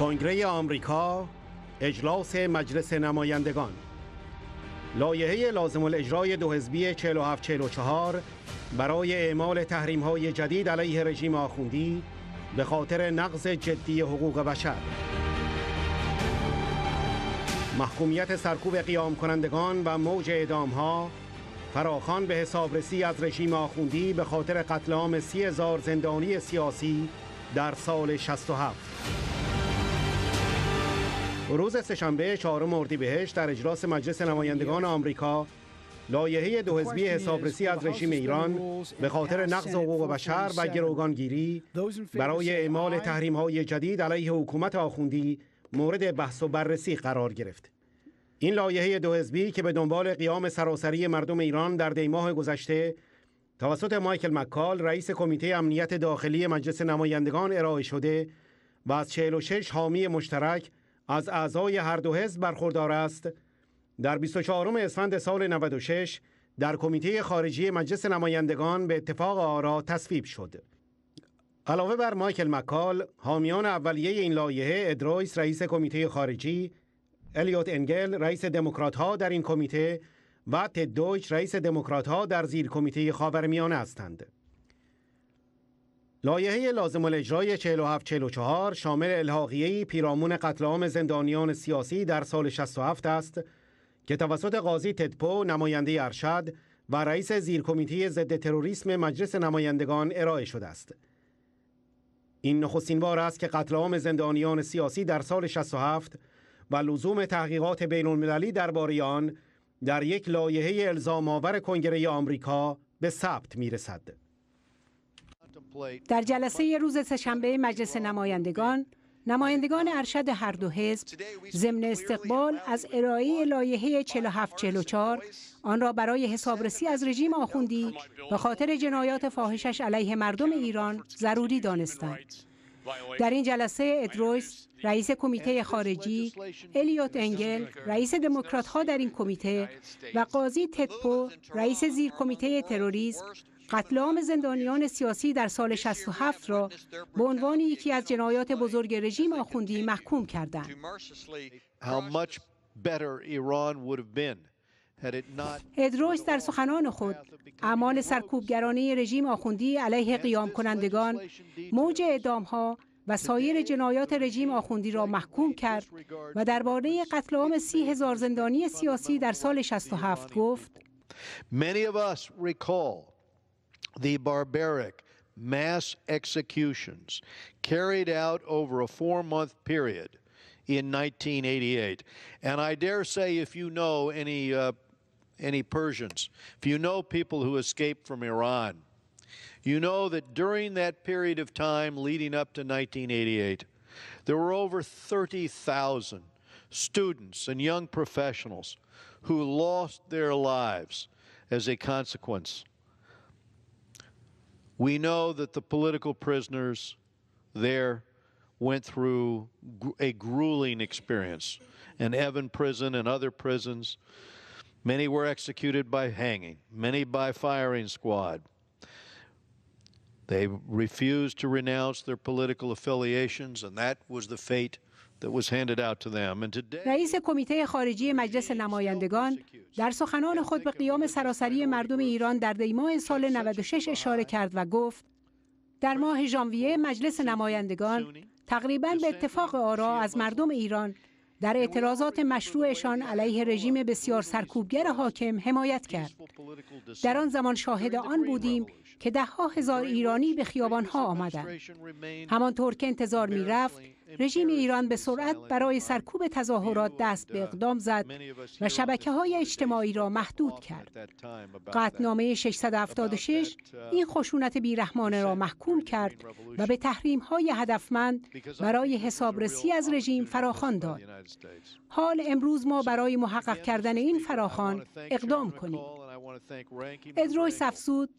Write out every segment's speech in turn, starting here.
کنگره آمریکا، اجلاس مجلس نمایندگان، لایحه لازم الاجرای دو حزبی 4744 برای اعمال تحریم‌های جدید علیه رژیم آخوندی به خاطر نقض جدی حقوق بشر. محکومیت سرکوب قیام کنندگان و موج اعدام‌ها فراخوان به حسابرسی از رژیم آخوندی به خاطر قتل عام 30,000 زندانی سیاسی در سال 67. روز سه‌شنبه 4 اردیبهشت در اجلاس مجلس نمایندگان آمریکا، لایحه دو حزبی حسابرسی از رژیم ایران به خاطر نقض حقوق بشر و گروگانگیری برای اعمال تحریم‌های جدید علیه حکومت آخوندی مورد بحث و بررسی قرار گرفت. این لایحه دو حزبی که به دنبال قیام سراسری مردم ایران در دیماه گذشته توسط مایکل مکال رئیس کمیته امنیت داخلی مجلس نمایندگان ارائه شده و از 46 حامی مشترک از اعضای هر دو حزب برخوردار است، در 24 اسفند سال 96 در کمیته خارجی مجلس نمایندگان به اتفاق آرا تصویب شد. علاوه بر مایکل مکال، حامیان اولیه این لایحه ادرویس رئیس کمیته خارجی، الیوت انگل رئیس دموکرات‌ها در این کمیته و تد دویچ رئیس دموکرات‌ها در زیر کمیته خاورمیانه هستند. لایحه لازم الاجرای 4744 شامل الحاقیه‌ای پیرامون قتل عام زندانیان سیاسی در سال 67 است که توسط قاضی تدپو نماینده ارشد و رئیس زیر کمیته ضد تروریسم مجلس نمایندگان ارائه شده است. این نخستین بار است که قتل عام زندانیان سیاسی در سال 67 و لزوم تحقیقات بین‌المللی درباره آن در یک لایحه الزام‌آور کنگره آمریکا به ثبت می‌رسد. در جلسه روز سه‌شنبه مجلس نمایندگان ارشد هر دو حزب ضمن استقبال از ارائه لایحه 4744 آن را برای حسابرسی از رژیم آخوندی به خاطر جنایات فاحشش علیه مردم ایران ضروری دانستند. در این جلسه ادرویس رئیس کمیته خارجی، الیوت انگل رئیس دموکرات‌ها در این کمیته و قاضی تدپو رئیس زیر کمیته تروریسم قتل عام زندانیان سیاسی در سال 67 را به عنوان یکی از جنایات بزرگ رژیم آخوندی محکوم کردند. ادرویس در سخنان خود اعمال سرکوبگرانه رژیم آخوندی علیه قیام کنندگان، موج اعدام‌ها و سایر جنایات رژیم آخوندی را محکوم کرد و درباره قتل عام 30,000 زندانی سیاسی در سال 67 گفت: the barbaric mass executions carried out over a 4-month period in 1988. And I dare say if you know any Persians, if you know people who escaped from Iran, you know that during that period of time leading up to 1988, there were over 30,000 students and young professionals who lost their lives as a consequence. We know that the political prisoners there went through a grueling experience in Evin prison and other prisons. Many were executed by hanging, many by firing squad. They refused to renounce their political affiliations, and that was the fate that was handed out to them. And today, رئیس کمیته خارجی مجلس نمایندگان در سخنان خود به قیام سراسری مردم ایران در دیماه سال 96 اشاره کرد و گفت: در ماه ژانویه مجلس نمایندگان تقریباً به اتفاق آرا از مردم ایران در اعتراضات مشروعشان علیه رژیم بسیار سرکوبگر حاکم حمایت کرد. در آن زمان شاهد آن بودیم که ده‌ها هزار ایرانی به خیابان‌ها آمدند. همانطور که انتظار می‌رفت، رژیم ایران به سرعت برای سرکوب تظاهرات دست به اقدام زد و شبکه‌های اجتماعی را محدود کرد. قطعنامه 676 این خشونت بیرحمانه را محکوم کرد و به تحریم‌های هدفمند برای حسابرسی از رژیم فراخوان داد. حال امروز ما برای محقق کردن این فراخوان اقدام کنیم. ادرویس افزود: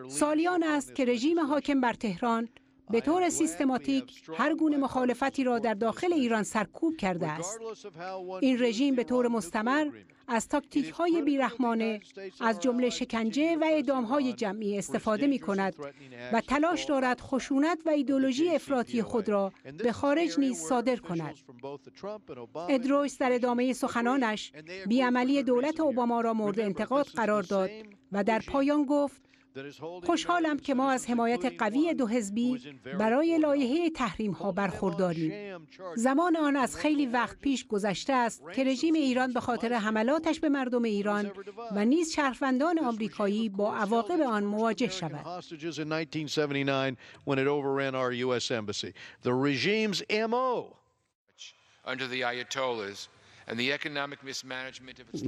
سالیان است که رژیم حاکم بر تهران به طور سیستماتیک هر گونه مخالفتی را در داخل ایران سرکوب کرده است. این رژیم به طور مستمر از تاکتیک‌های بیرحمانه از جمله شکنجه و اعدام‌های جمعی استفاده می‌کند و تلاش دارد خشونت و ایدئولوژی افراطی خود را به خارج نیز صادر کند. ادرویس در ادامه سخنانش بیعملی دولت اوباما را مورد انتقاد قرار داد و در پایان گفت: خوشحالم که ما از حمایت قوی دو حزبی برای لایحه تحریم ها برخورداریم. زمان آن از خیلی وقت پیش گذشته است که رژیم ایران به خاطر حملاتش به مردم ایران و نیز شهروندان آمریکایی با عواقب آن مواجه شود.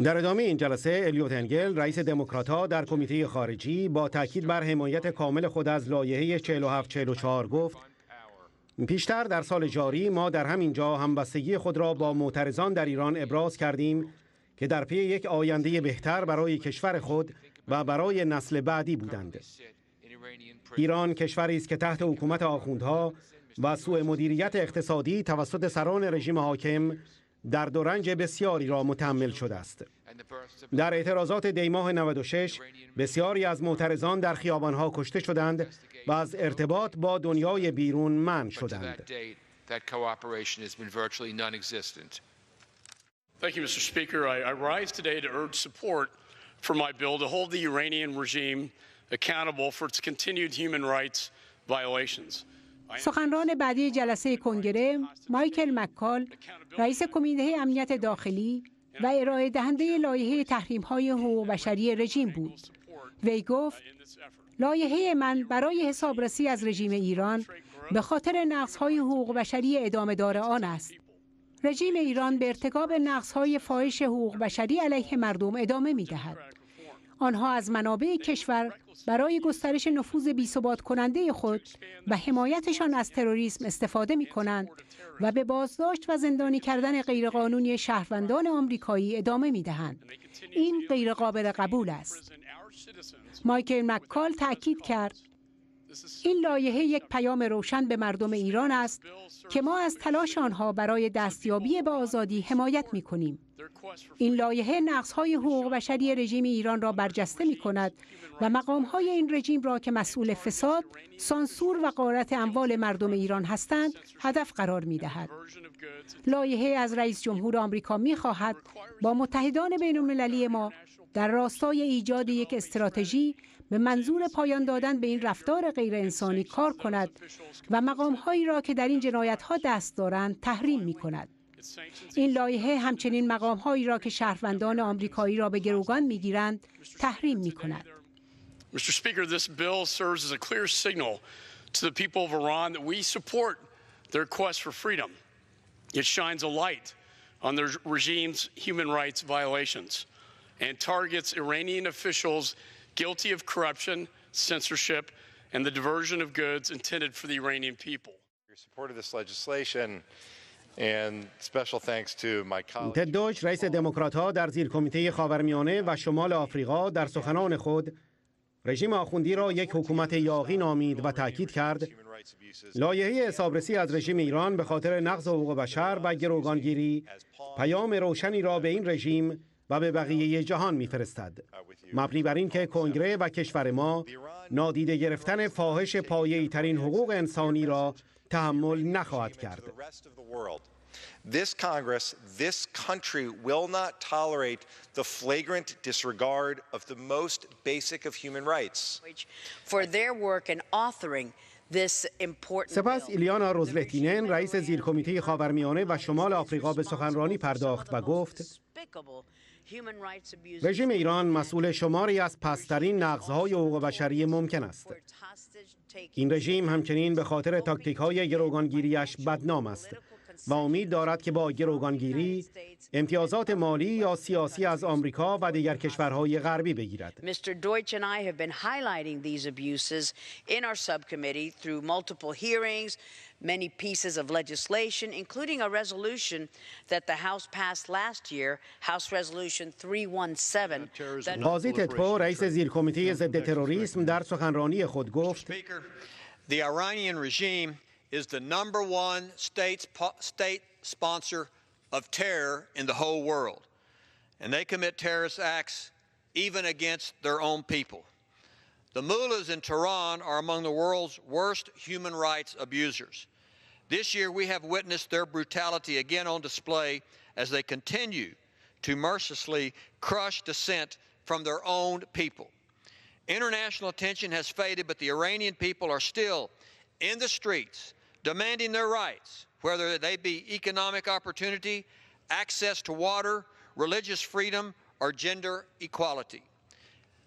در ادامه این جلسه الیوت انگل رئیس دموکرات‌ها در کمیته خارجی با تاکید بر حمایت کامل خود از لایحه 4744 گفت: پیشتر در سال جاری ما در همین جا همبستگی خود را با معترضان در ایران ابراز کردیم که در پی یک آینده بهتر برای کشور خود و برای نسل بعدی بودند. ایران کشوری است که تحت حکومت آخوندها و سوء مدیریت اقتصادی توسط سران رژیم حاکم درد و رنج بسیاری را متحمل شده است. در اعتراضات دیماه 96 بسیاری از معترضان در خیابانها کشته شدند و از ارتباط با دنیای بیرون منع شدند. Thank you, Mr. Speaker. I rise today to urge support for my bill to hold the Iranian regime accountable for its continued human rights violations. سخنران بعدی جلسه کنگره مایکل مکال رئیس کمیته امنیت داخلی و ارائه دهنده لایحه تحریم‌های حقوق بشری رژیم بود. وی گفت: لایحه من برای حسابرسی از رژیم ایران به خاطر نقض‌های حقوق بشری ادامه دار آن است. رژیم ایران به ارتکاب نقض‌های فاحش حقوق بشری علیه مردم ادامه می‌دهد. آنها از منابع کشور برای گسترش نفوذ بی‌ثبات کننده خود و حمایتشان از تروریسم استفاده می‌کنند و به بازداشت و زندانی کردن غیرقانونی شهروندان آمریکایی ادامه می‌دهند. این غیرقابل قبول است. مایکل مکال تأکید کرد: این لایحه یک پیام روشن به مردم ایران است که ما از تلاش آنها برای دستیابی به آزادی حمایت می‌کنیم. این لایحه نقض‌های حقوق بشری رژیم ایران را برجسته می‌کند و مقام‌های این رژیم را که مسئول فساد، سانسور و غارت اموال مردم ایران هستند، هدف قرار می‌دهد. لایحه از رئیس جمهور آمریکا می‌خواهد با متحدان بین‌المللی ما در راستای ایجاد یک استراتژی به منظور پایان دادن به این رفتار غیر انسانی کار کند و مقام‌هایی را که در این جنایت‌ها دست دارند تحریم می‌کند. این لایحه همچنین مقام‌هایی را که شهروندان آمریکایی را به گروگان می‌گیرند تحریم می‌کند. Mr. Speaker, this bill serves as a clear signal to the people of Iran that we support their quest for freedom. It shines a light on their regime's human rights violations and targets Iranian officials guilty of corruption, censorship, and the diversion of goods intended for the Iranian people. Your support of this legislation and special thanks to my colleague. تدوش رئیس دموکرات‌ها در زیر کمیته خاورمیانه و شمال آفریقا در سخنان خود رژیم آخوندی را یک حکومت یاغی نامید و تاکید کرد لایحه حسابرسی از رژیم ایران به خاطر نقض حقوق بشر و گروگانگیری پیام روشنی را به این رژیم و به بقیه جهان می‌فرستد، مبنی بر این که کنگره و کشور ما نادیده گرفتن فاحش پایه‌ای ترین حقوق انسانی را تحمل نخواهد کرد. This Congress, this country will not tolerate the flagrant disregard of the most basic of human rights. For their work in authoring this important سپس ایلیانا روزلتینن رئیس زیر کمیته خاورمیانه و شمال آفریقا به سخنرانی پرداخت و گفت رژیم ایران مسئول شماری از پست‌ترین نقض‌های حقوق بشری ممکن است. این رژیم همچنین به خاطر تاکتیک‌های گروگانگیریش بدنام است و امید دارد که با گروگانگیری امتیازات مالی یا سیاسی از آمریکا و دیگر کشورهای غربی بگیرد. Mr. Deutsch and I have been highlighting these abuses in our subcommittee through multiple hearings, many pieces of legislation, including a resolution that the House passed last year, House Resolution 317. قاضی تتپو رئیس زیر کمیته ضد تروریسم در سخنرانی خود گفت The Iranian regime is the #1 state sponsor of terror in the whole world, and they commit terrorist acts even against their own people. The mullahs in Tehran are among the world's worst human rights abusers. This year we have witnessed their brutality again on display as they continue to mercilessly crush dissent from their own people. International attention has faded, but the Iranian people are still in the streets demanding their rights, whether they be economic opportunity, access to water, religious freedom, or gender equality.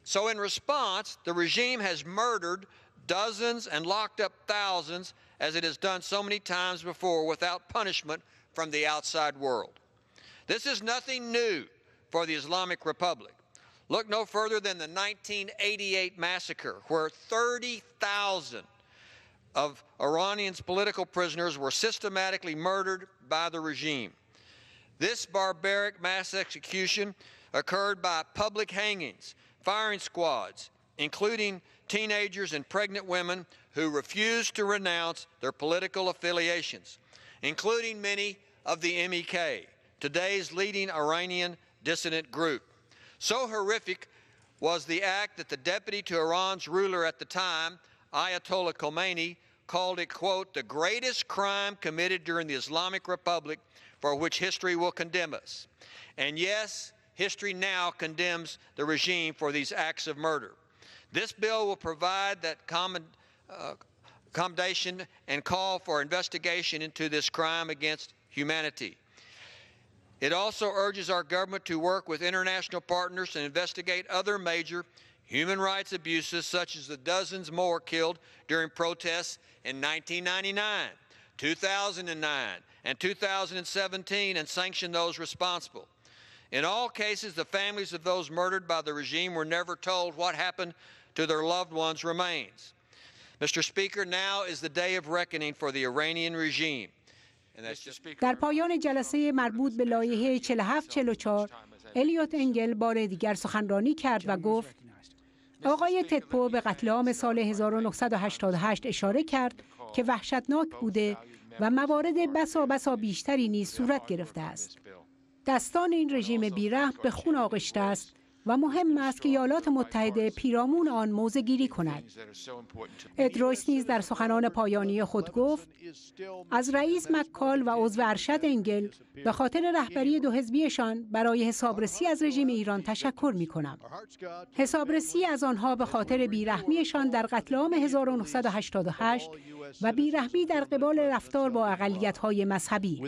So in response, the regime has murdered dozens and locked up thousands, as it has done so many times before, without punishment from the outside world. This is nothing new for the Islamic Republic. Look no further than the 1988 massacre, where 30,000 of Iranians' political prisoners were systematically murdered by the regime. This barbaric mass execution occurred by public hangings, firing squads, including teenagers and pregnant women who refused to renounce their political affiliations, including many of the MEK, today's leading Iranian dissident group. So horrific was the act that the deputy to Iran's ruler at the time, Ayatollah Khomeini, called it, quote, the greatest crime committed during the Islamic Republic for which history will condemn us. And yes, history now condemns the regime for these acts of murder. This bill will provide that commendation and call for investigation into this crime against humanity. It also urges our government to work with international partners and investigate other major human rights abuses, such as the dozens more killed during protests in 1999, 2009, and 2017, and sanction those responsible. In all cases, the families of those murdered by the regime were never told what happened to their loved ones' remains. Mr. Speaker, now is the day of reckoning for the Iranian regime. در پایان جلسه مربوط به لایحه 4744 الیوت انگل بار دیگر سخنرانی کرد و گفت آقای تدپو به قتل عام سال 1988 اشاره کرد که وحشتناک بوده و موارد بسا بیشتری نیز صورت گرفته است. دستان این رژیم بیرحم به خون آغشته است و مهم است که ایالات متحده پیرامون آن موضع‌گیری کند. ادرویس نیز در سخنان پایانی خود گفت از رئیس مکال و عضو ارشد انگل به خاطر رهبری دو حزبیشان برای حسابرسی از رژیم ایران تشکر می‌کنم. حسابرسی از آنها به خاطر بیرحمیشان در قتل عام 1988 و بیرحمی در قبال رفتار با اقلیت‌های مذهبی.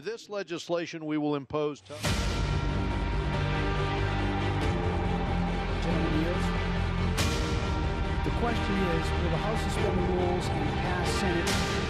The question is, will the House suspend the rules and pass Senate